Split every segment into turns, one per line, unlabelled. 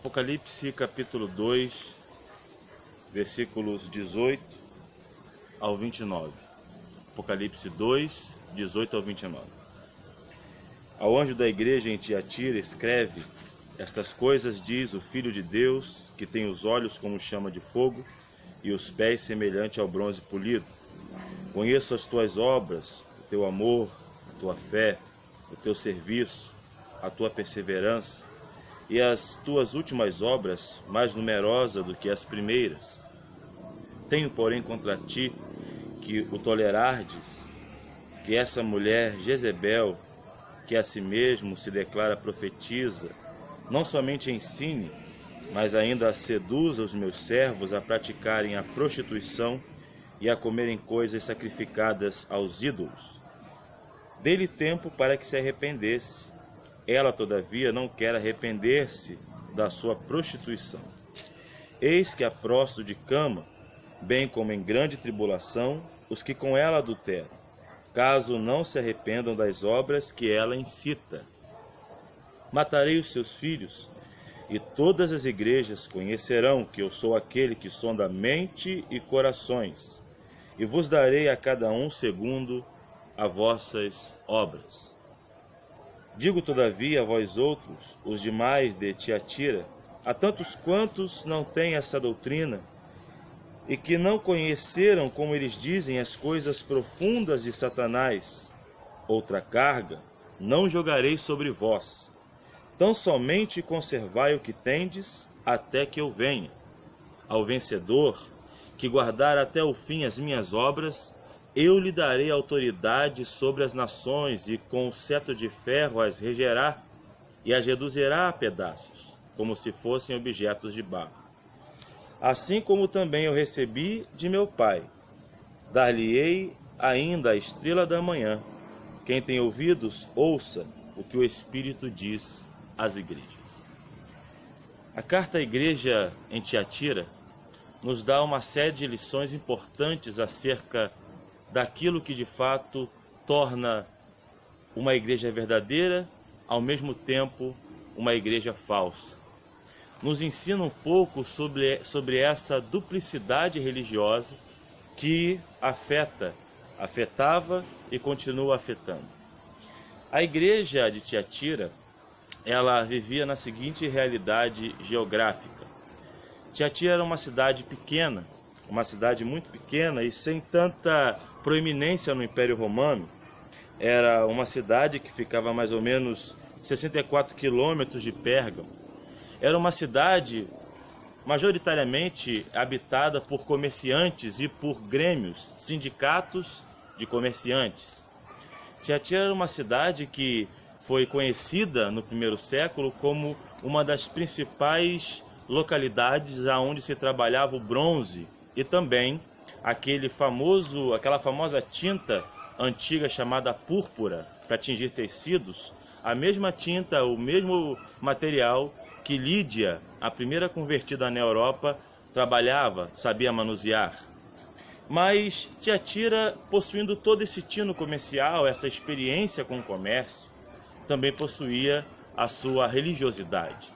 Apocalipse capítulo 2, versículos 18 ao 29. Apocalipse 2, 18 ao 29. Ao anjo da igreja em Tiatira escreve: estas coisas diz o Filho de Deus, que tem os olhos como chama de fogo e os pés semelhante ao bronze polido. Conheço as tuas obras, o teu amor, a tua fé, o teu serviço, a tua perseverança e as tuas últimas obras, mais numerosas do que as primeiras. Tenho, porém, contra ti que o tolerardes, que essa mulher Jezebel, que a si mesmo se declara profetiza, não somente ensine, mas ainda seduza os meus servos a praticarem a prostituição e a comerem coisas sacrificadas aos ídolos. Dê-lhe tempo para que se arrependesse. Ela, todavia, não quer arrepender-se da sua prostituição. Eis que a prostro de cama, bem como em grande tribulação, os que com ela adulteram, caso não se arrependam das obras que ela incita. Matarei os seus filhos, e todas as igrejas conhecerão que eu sou aquele que sonda mente e corações, e vos darei a cada um segundo as vossas obras. Digo, todavia, a vós outros, os demais de Tiatira, a tantos quantos não têm essa doutrina, e que não conheceram, como eles dizem, as coisas profundas de Satanás, outra carga não jogarei sobre vós. Tão somente conservai o que tendes, até que eu venha. Ao vencedor, que guardar até o fim as minhas obras, eu lhe darei autoridade sobre as nações, e com o cetro de ferro as regerá, e as reduzirá a pedaços, como se fossem objetos de barro. Assim como também eu recebi de meu Pai, dar-lhe-ei ainda a estrela da manhã. Quem tem ouvidos, ouça o que o Espírito diz às igrejas. A carta à igreja em Tiatira nos dá uma série de lições importantes acerca daquilo que de fato torna uma igreja verdadeira, ao mesmo tempo uma igreja falsa. Nos ensina um pouco sobre essa duplicidade religiosa que afetava e continua afetando. A igreja de Tiatira, ela vivia na seguinte realidade geográfica. Tiatira era uma cidade pequena, uma cidade muito pequena e sem tanta proeminência no Império Romano. Era uma cidade que ficava a mais ou menos 64 quilômetros de Pérgamo. Era uma cidade majoritariamente habitada por comerciantes e por grêmios, sindicatos de comerciantes. Tiatira era uma cidade que foi conhecida no primeiro século como uma das principais localidades onde se trabalhava o bronze e também aquela famosa tinta antiga chamada púrpura para tingir tecidos, a mesma tinta, o mesmo material que Lídia, a primeira convertida na Europa, trabalhava, sabia manusear. Mas Tiatira, possuindo todo esse tino comercial, essa experiência com o comércio, também possuía a sua religiosidade.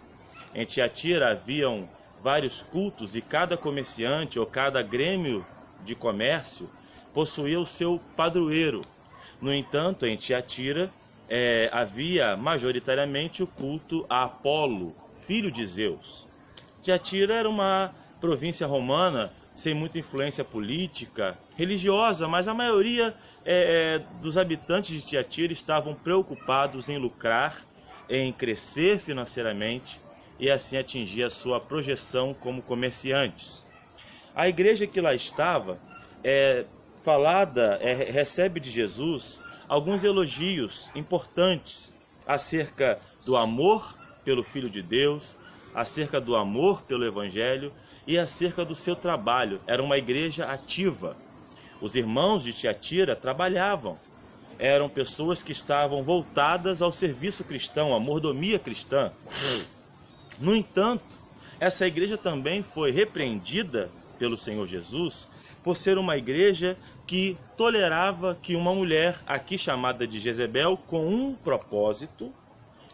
Em Tiatira haviam vários cultos e cada comerciante ou cada grêmio de comércio possuía o seu padroeiro. No entanto, em Tiatira havia majoritariamente o culto a Apolo, filho de Zeus. Tiatira era uma província romana sem muita influência política, religiosa, mas a maioria dos habitantes de Tiatira estavam preocupados em lucrar, em crescer financeiramente e assim atingir a sua projeção como comerciantes. A igreja que lá estava recebe de Jesus alguns elogios importantes acerca do amor pelo Filho de Deus, acerca do amor pelo Evangelho e acerca do seu trabalho. Era uma igreja ativa. Os irmãos de Tiatira trabalhavam. Eram pessoas que estavam voltadas ao serviço cristão, à mordomia cristã. No entanto, essa igreja também foi repreendida pelo Senhor Jesus por ser uma igreja que tolerava que uma mulher, aqui chamada de Jezebel, com um propósito.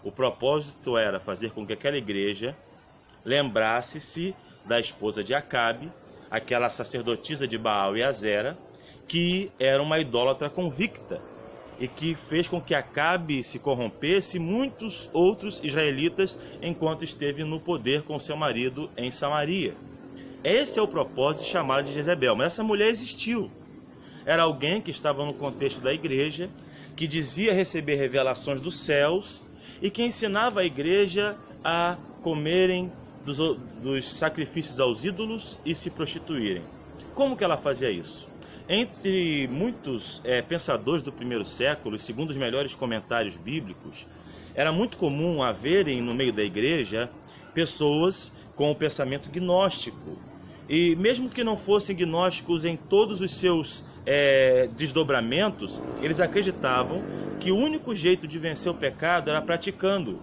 O propósito era fazer com que aquela igreja lembrasse-se da esposa de Acabe, aquela sacerdotisa de Baal e Azera, que era uma idólatra convicta e que fez com que Acabe se corrompesse, muitos outros israelitas, enquanto esteve no poder com seu marido em Samaria. Esse é o propósito de chamá-la de Jezebel. Mas essa mulher existiu. Era alguém que estava no contexto da igreja, que dizia receber revelações dos céus e que ensinava a igreja a comerem dos sacrifícios aos ídolos e se prostituírem. Como que ela fazia isso? Entre muitos pensadores do primeiro século, e segundo os melhores comentários bíblicos, era muito comum haverem no meio da igreja pessoas com o pensamento gnóstico. E mesmo que não fossem gnósticos em todos os seus desdobramentos, eles acreditavam que o único jeito de vencer o pecado era praticando.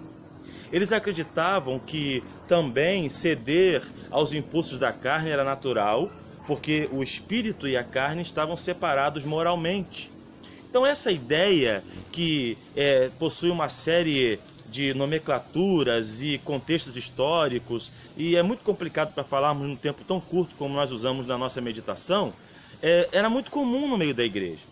Eles acreditavam que também ceder aos impulsos da carne era natural, porque o espírito e a carne estavam separados moralmente. Então essa ideia que possui uma série de nomenclaturas e contextos históricos, e é muito complicado para falarmos num tempo tão curto como nós usamos na nossa meditação, era muito comum no meio da igreja.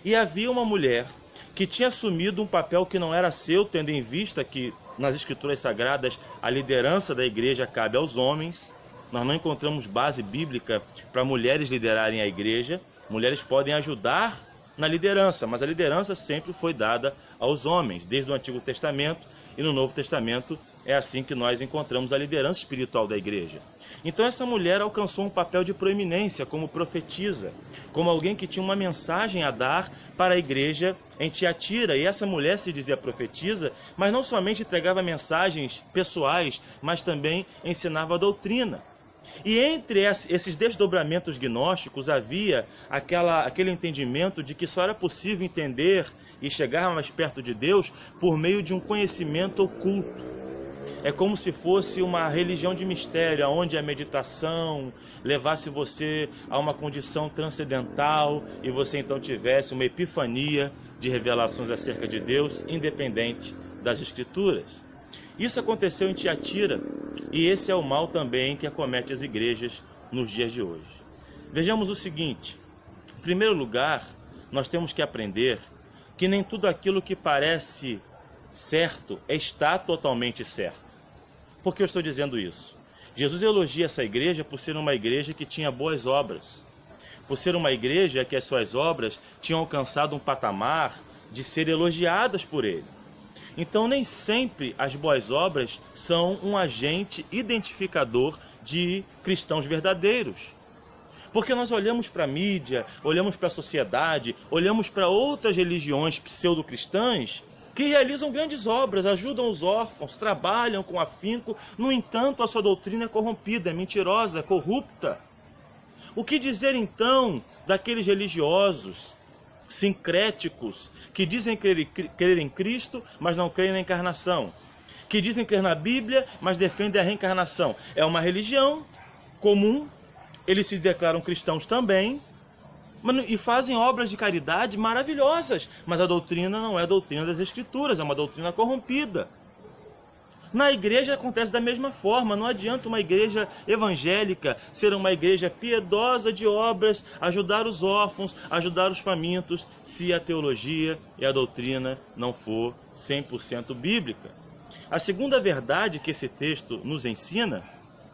E havia uma mulher que tinha assumido um papel que não era seu, tendo em vista que nas escrituras sagradas a liderança da igreja cabe aos homens. Nós não encontramos base bíblica para mulheres liderarem a igreja. Mulheres podem ajudar na liderança, mas a liderança sempre foi dada aos homens, desde o Antigo Testamento, e no Novo Testamento é assim que nós encontramos a liderança espiritual da igreja. Então essa mulher alcançou um papel de proeminência como profetisa, como alguém que tinha uma mensagem a dar para a igreja em Tiatira. E essa mulher se dizia profetisa, mas não somente entregava mensagens pessoais, mas também ensinava a doutrina. E entre esses desdobramentos gnósticos havia aquele entendimento de que só era possível entender e chegar mais perto de Deus por meio de um conhecimento oculto. É como se fosse uma religião de mistério, onde a meditação levasse você a uma condição transcendental e você então tivesse uma epifania de revelações acerca de Deus, independente das Escrituras. Isso aconteceu em Tiatira, e esse é o mal também que acomete as igrejas nos dias de hoje. Vejamos o seguinte: em primeiro lugar, nós temos que aprender que nem tudo aquilo que parece certo está totalmente certo. Por que eu estou dizendo isso? Jesus elogia essa igreja por ser uma igreja que tinha boas obras, por ser uma igreja que as suas obras tinham alcançado um patamar de ser elogiadas por ele. Então nem sempre as boas obras são um agente identificador de cristãos verdadeiros. Porque nós olhamos para a mídia, olhamos para a sociedade, olhamos para outras religiões pseudo-cristãs que realizam grandes obras, ajudam os órfãos, trabalham com afinco. No entanto, a sua doutrina é corrompida, é mentirosa, é corrupta. O que dizer então daqueles religiosos sincréticos que dizem crer em Cristo, mas não creem na encarnação? Que dizem crer na Bíblia, mas defendem a reencarnação? É uma religião comum, eles se declaram cristãos também, e fazem obras de caridade maravilhosas, mas a doutrina não é a doutrina das Escrituras, é uma doutrina corrompida. Na igreja acontece da mesma forma. Não adianta uma igreja evangélica ser uma igreja piedosa de obras, ajudar os órfãos, ajudar os famintos, se a teologia e a doutrina não for 100% bíblica. A segunda verdade que esse texto nos ensina,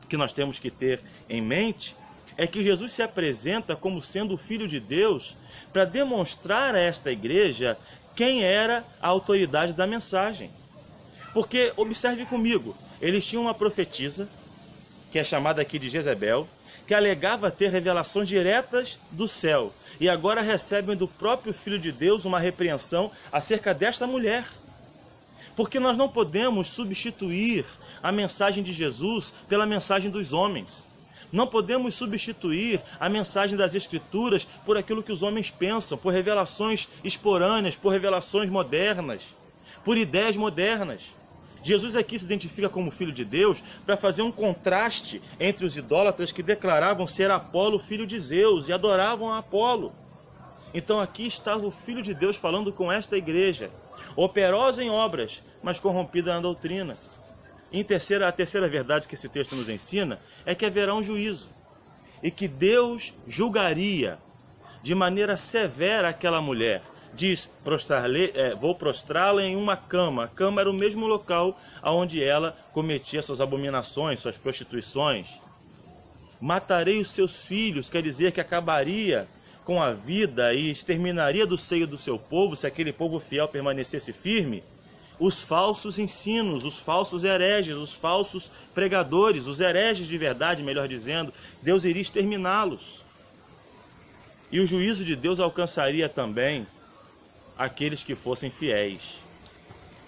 que nós temos que ter em mente, é que Jesus se apresenta como sendo o Filho de Deus para demonstrar a esta igreja quem era a autoridade da mensagem. Porque, observe comigo, eles tinham uma profetisa, que é chamada aqui de Jezebel, que alegava ter revelações diretas do céu, e agora recebem do próprio Filho de Deus uma repreensão acerca desta mulher. Porque nós não podemos substituir a mensagem de Jesus pela mensagem dos homens. Não podemos substituir a mensagem das Escrituras por aquilo que os homens pensam, por revelações esporâneas, por revelações modernas, por ideias modernas. Jesus aqui se identifica como Filho de Deus para fazer um contraste entre os idólatras que declaravam ser Apolo, filho de Zeus, e adoravam a Apolo. Então aqui estava o Filho de Deus falando com esta igreja, operosa em obras, mas corrompida na doutrina. A terceira verdade que esse texto nos ensina é que haverá um juízo e que Deus julgaria de maneira severa aquela mulher. Diz, vou prostrá-la em uma cama. A cama era o mesmo local onde ela cometia suas abominações, suas prostituições. Matarei os seus filhos, quer dizer que acabaria com a vida e exterminaria do seio do seu povo, se aquele povo fiel permanecesse firme, os falsos ensinos, os falsos hereges, os falsos pregadores, os hereges de verdade, melhor dizendo. Deus iria exterminá-los. E o juízo de Deus alcançaria também aqueles que fossem fiéis.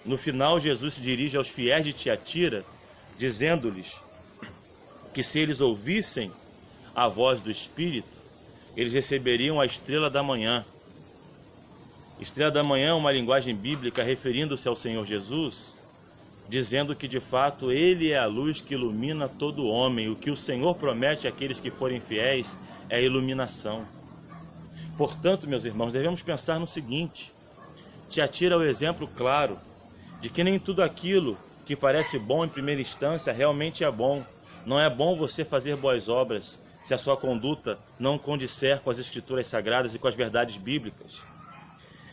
No final, Jesus se dirige aos fiéis de Tiatira, dizendo-lhes que se eles ouvissem a voz do Espírito, eles receberiam a estrela da manhã. Estrela da manhã é uma linguagem bíblica referindo-se ao Senhor Jesus, dizendo que de fato Ele é a luz que ilumina todo homem. O que o Senhor promete àqueles que forem fiéis é a iluminação. Portanto, meus irmãos, devemos pensar no seguinte: Tiatira é o exemplo claro de que nem tudo aquilo que parece bom em primeira instância realmente é bom. Não é bom você fazer boas obras se a sua conduta não condisser com as Escrituras Sagradas e com as verdades bíblicas.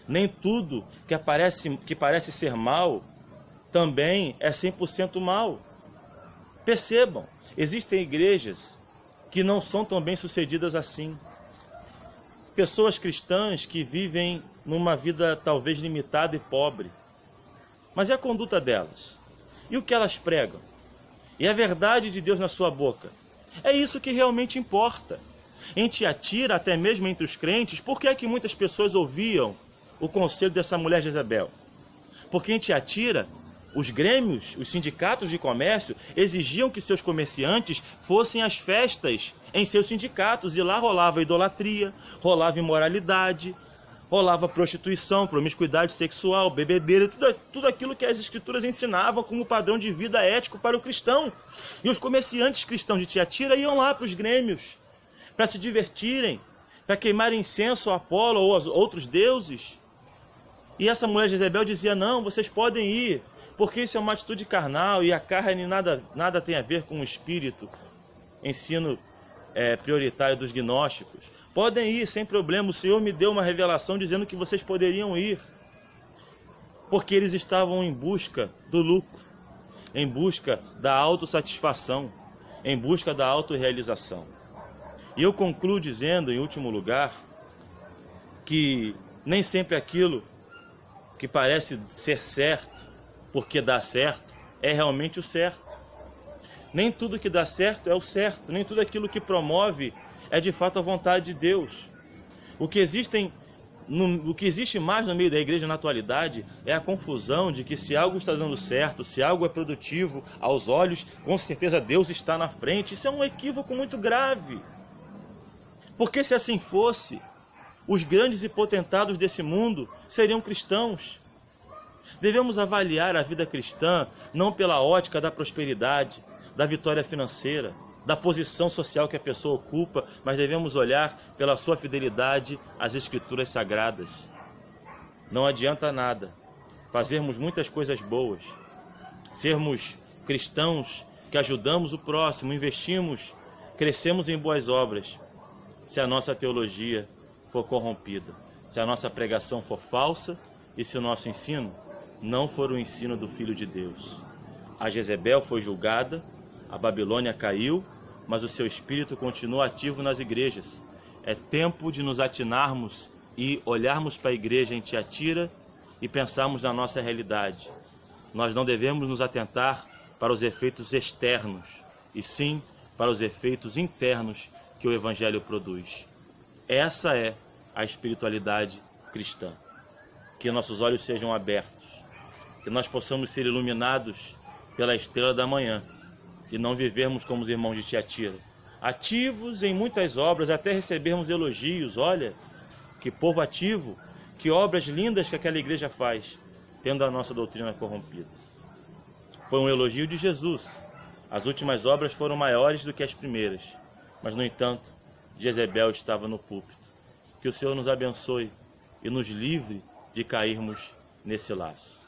Nem tudo que parece ser mal também é 100% mal. Percebam, existem igrejas que não são tão bem sucedidas assim. Pessoas cristãs que vivem numa vida talvez limitada e pobre. Mas e a conduta delas? E o que elas pregam? E a verdade de Deus na sua boca? É isso que realmente importa. Em Tiatira, até mesmo entre os crentes, por que é que muitas pessoas ouviam o conselho dessa mulher Jezabel? Porque em Tiatira, os grêmios, os sindicatos de comércio, exigiam que seus comerciantes fossem às festas em seus sindicatos, e lá rolava idolatria, rolava imoralidade, rolava prostituição, promiscuidade sexual, bebedeira, tudo aquilo que as Escrituras ensinavam como padrão de vida ético para o cristão. E os comerciantes cristãos de Tiatira iam lá para os grêmios, para se divertirem, para queimar incenso a Apolo ou aos outros deuses. E essa mulher Jezabel dizia: não, vocês podem ir, porque isso é uma atitude carnal e a carne nada tem a ver com o espírito. Ensino prioritário dos gnósticos. Podem ir, sem problema. O Senhor me deu uma revelação dizendo que vocês poderiam ir. Porque eles estavam em busca do lucro, em busca da autossatisfação, em busca da autorrealização. E eu concluo dizendo, em último lugar, que nem sempre aquilo que parece ser certo, porque dá certo, é realmente o certo. Nem tudo que dá certo é o certo, nem tudo aquilo que promove é de fato a vontade de Deus. O que existe mais no meio da igreja na atualidade é a confusão de que se algo está dando certo, se algo é produtivo aos olhos, com certeza Deus está na frente. Isso é um equívoco muito grave. Porque se assim fosse, os grandes e potentados desse mundo seriam cristãos. Devemos avaliar a vida cristã não pela ótica da prosperidade, da vitória financeira, da posição social que a pessoa ocupa, mas devemos olhar pela sua fidelidade às Escrituras Sagradas. Não adianta nada fazermos muitas coisas boas, sermos cristãos que ajudamos o próximo, investimos, crescemos em boas obras, se a nossa teologia for corrompida, se a nossa pregação for falsa e se o nosso ensino não for o ensino do Filho de Deus. A Jezebel foi julgada, a Babilônia caiu, mas o seu espírito continua ativo nas igrejas. É tempo de nos atinarmos e olharmos para a igreja em Tiatira e pensarmos na nossa realidade. Nós não devemos nos atentar para os efeitos externos, e sim para os efeitos internos que o Evangelho produz. Essa é a espiritualidade cristã. Que nossos olhos sejam abertos, que nós possamos ser iluminados pela estrela da manhã e não vivermos como os irmãos de Tiatira, ativos em muitas obras, até recebermos elogios. Olha, que povo ativo, que obras lindas que aquela igreja faz, tendo a nossa doutrina corrompida. Foi um elogio de Jesus. As últimas obras foram maiores do que as primeiras, mas, no entanto, Jezebel estava no púlpito. Que o Senhor nos abençoe e nos livre de cairmos nesse laço.